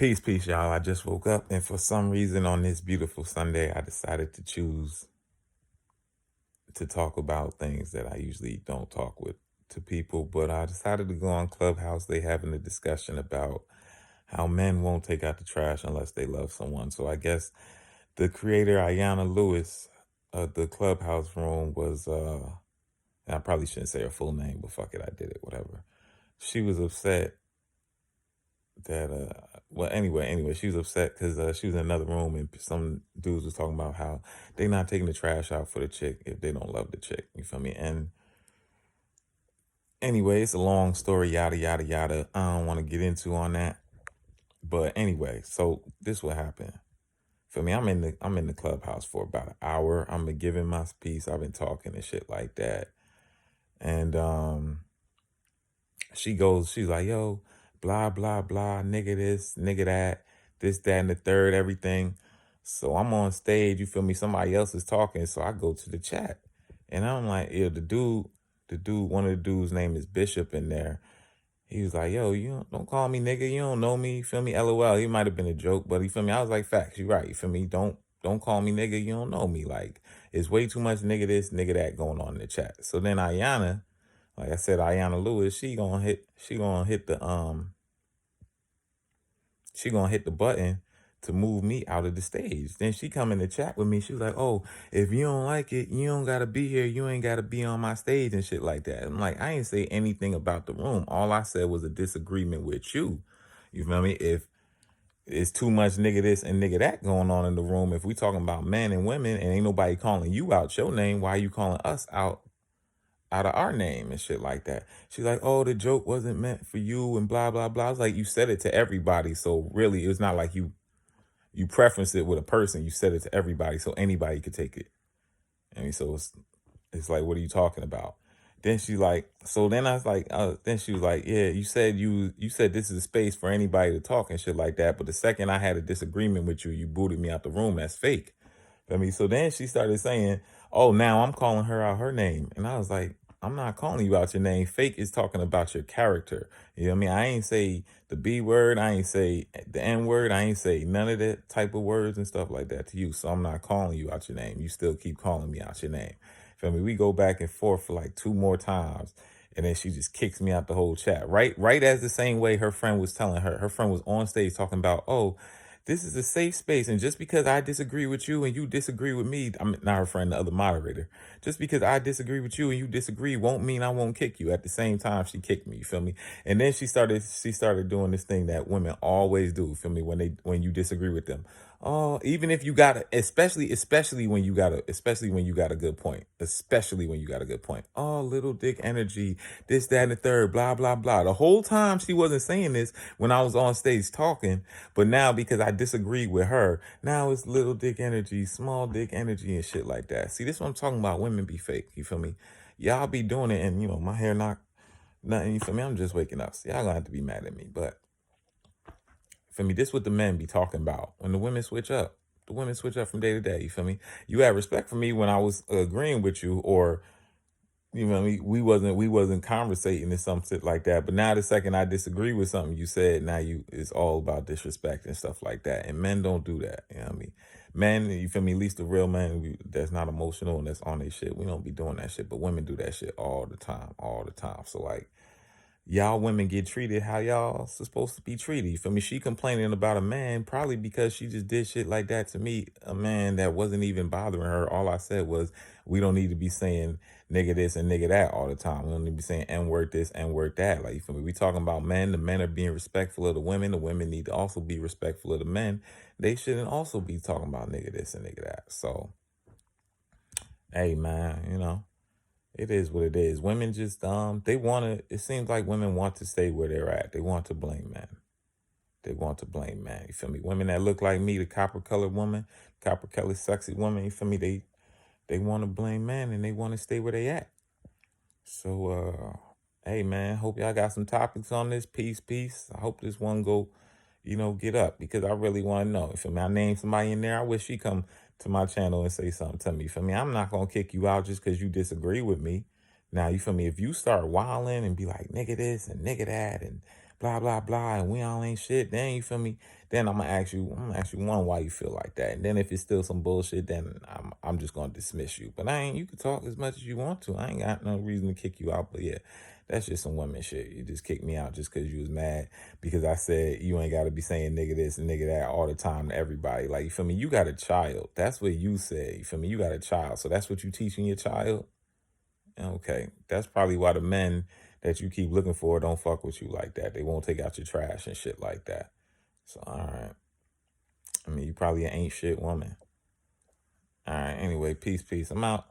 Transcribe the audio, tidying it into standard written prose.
Peace, y'all. I just woke up, and for some reason on this beautiful Sunday, I decided to choose to talk about things that I usually don't talk with to people. But I decided to go on Clubhouse. They having a discussion about how men won't take out the trash unless they love someone. So I guess the creator Ayana Lewis of the Clubhouse room was and I probably shouldn't say her full name, but fuck it, I did it, whatever. She was upset that well anyway she was upset because she was in another room and some dudes was talking about how they not taking the trash out for the chick if they don't love the chick, you feel me? And anyway, it's a long story, yada yada yada. I don't want to get into on that, but anyway, so this what happened for me. I'm in the Clubhouse for about an hour. I'm been giving my piece. I've been talking and shit like that. And she's like, yo, blah, blah, blah, nigga this, nigga that, this, that, and the third, everything. So I'm on stage, you feel me? Somebody else is talking. So I go to the chat. And I'm like, yeah, one of the dudes' name is Bishop in there. He was like, yo, you don't call me nigga, you don't know me, you feel me? LOL. He might have been a joke, but you feel me? I was like, facts, you right, you feel me? Don't call me nigga, you don't know me. Like, it's way too much nigga this, nigga that going on in the chat. So then Ayana, like I said, Ayana Lewis, she gonna hit the button to move me out of the stage. Then she come in the chat with me. She was like, oh, if you don't like it, you don't gotta be here. You ain't gotta be on my stage and shit like that. I'm like, I ain't say anything about the room. All I said was a disagreement with you. You feel me? If it's too much nigga this and nigga that going on in the room, if we talking about men and women and ain't nobody calling you out your name, why are you calling us out of our name and shit like that? She's like, oh, the joke wasn't meant for you and blah, blah, blah. I was like, you said it to everybody. So really, it's not like you preference it with a person. You said it to everybody, so anybody could take it. I mean, so it's like, what are you talking about? Then she like, so then I was like, then she was like, yeah, you said this is a space for anybody to talk and shit like that. But the second I had a disagreement with you, you booted me out the room. That's fake. I mean, so then she started saying, oh, now I'm calling her out her name. And I was like, I'm not calling you out your name. Fake is talking about your character. You know what I mean? I ain't say the B word. I ain't say the N word. I ain't say none of that type of words and stuff like that to you. So I'm not calling you out your name. You still keep calling me out your name. Feel me? We go back and forth for like 2 more times. And then she just kicks me out the whole chat. Right as the same way her friend was telling her. Her friend was on stage talking about, oh, this is a safe space. And just because I disagree with you and you disagree with me, I'm not her friend, the other moderator. Just because I disagree with you and you disagree won't mean I won't kick you. At the same time, she kicked me, you feel me? And then she started doing this thing that women always do, feel me, when you disagree with them. Oh, even if you got a, especially when you got a good point, especially when you got a good point. Oh, little dick energy, this, that, and the third, blah, blah, blah. The whole time she wasn't saying this when I was on stage talking, but now because I disagreed with her, now it's little dick energy, small dick energy, and shit like that. See, this is what I'm talking about. Women be fake. You feel me? Y'all be doing it, and my hair nothing. You feel me? I'm just waking up. So y'all gonna have to be mad at me, but feel me? This what the men be talking about when the women switch up. The women switch up from day to day. You feel me? You had respect for me when I was agreeing with you, or we wasn't conversating or some shit like that. But now the second I disagree with something you said, now it's all about disrespect and stuff like that. And men don't do that. You know what I mean? Men, you feel me? At least the real men that's not emotional and that's on their shit. We don't be doing that shit. But women do that shit all the time, all the time. So like, y'all women get treated how y'all supposed to be treated. You feel me? She complaining about a man probably because she just did shit like that to me, a man that wasn't even bothering her. All I said was, we don't need to be saying nigga this and nigga that all the time. We don't need to be saying N-word this, N-word that. Like, you feel me? We talking about men. The men are being respectful of the women. The women need to also be respectful of the men. They shouldn't also be talking about nigga this and nigga that. So, hey, man, it is what it is. Women just it seems like women want to stay where they're at. They want to blame men. They want to blame men. You feel me? Women that look like me, the copper colored woman, copper colored sexy woman, you feel me? They want to blame men and they want to stay where they at. So hey man, hope y'all got some topics on this. Peace. I hope this one go, get up because I really want to know. You feel me? I named somebody in there. I wish she come to my channel and say something to me. You feel me? I'm not gonna kick you out just because you disagree with me. Now, you feel me? If you start wilding and be like nigga this and nigga that and blah, blah, blah, and we all ain't shit, then you feel me? Then I'm gonna ask you one, why you feel like that. And then if it's still some bullshit, then I'm just gonna dismiss you. But you can talk as much as you want to. I ain't got no reason to kick you out. But yeah, that's just some women shit. You just kicked me out just because you was mad because I said you ain't gotta be saying nigga this and nigga that all the time to everybody. Like, you feel me? You got a child. That's what you said. You feel me? You got a child. So that's what you teaching your child? Okay, that's probably why the men that you keep looking for don't fuck with you like that. They won't take out your trash and shit like that. So, all right. I mean, you probably an ain't shit woman. All right. Anyway, peace, peace. I'm out.